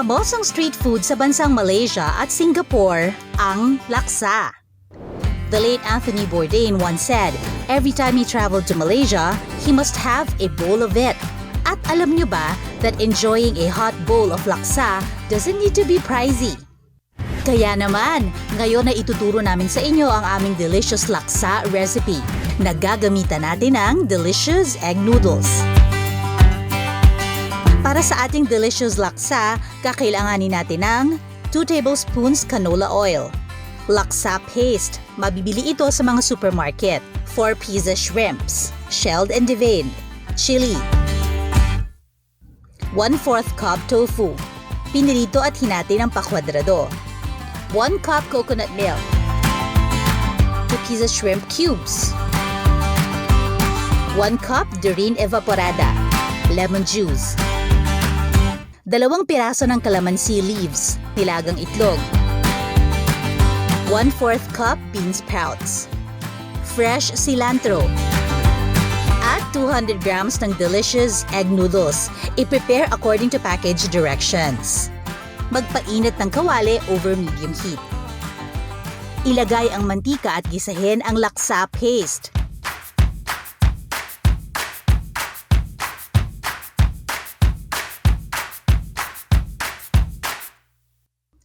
pamosong street food sa bansang Malaysia at Singapore, ang laksa. The late Anthony Bourdain once said, every time he traveled to Malaysia, he must have a bowl of it. At alam nyo ba that enjoying a hot bowl of laksa doesn't need to be pricey? Kaya naman, ngayon na ituturo namin sa inyo ang aming delicious laksa recipe na gagamitan natin ng Delicious Egg Noodles. Para sa ating delicious laksa, kakailanganin natin ng 2 tablespoons canola oil, laksa paste, mabibili ito sa mga supermarket, 4 pieces shrimps, shelled and deveined, chili, 1/4 cup tofu, pinirito at hinati ng pakwadrado, 1 cup coconut milk, 2 pieces shrimp cubes, 1 cup durine evaporada, lemon juice, 2 piraso ng calamansi leaves, nilagang itlog, 1/4 cup bean sprouts, fresh cilantro, at 200 grams ng delicious egg noodles. I-prepare according to package directions. Magpainit ng kawali over medium heat. Ilagay ang mantika at gisahin ang laksa paste.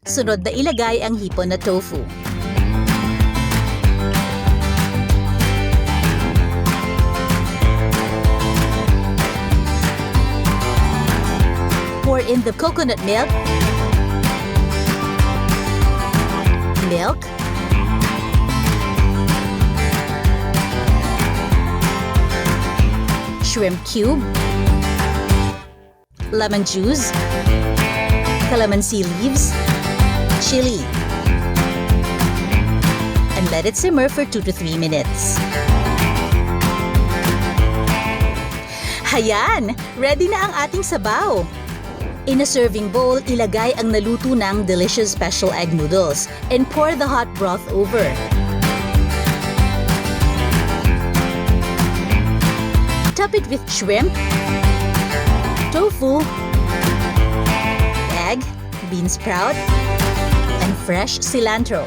Sunod na ilagay ang hipon na tofu. Pour in the coconut milk, shrimp cube, lemon juice, calamansi leaves, chili, and let it simmer for 2 to 3 minutes. Hayan! Ready na ang ating sabaw! In a serving bowl, ilagay ang naluto ng Delicious Special Egg Noodles and pour the hot broth over. Top it with shrimp, tofu, egg, bean sprout, and fresh cilantro.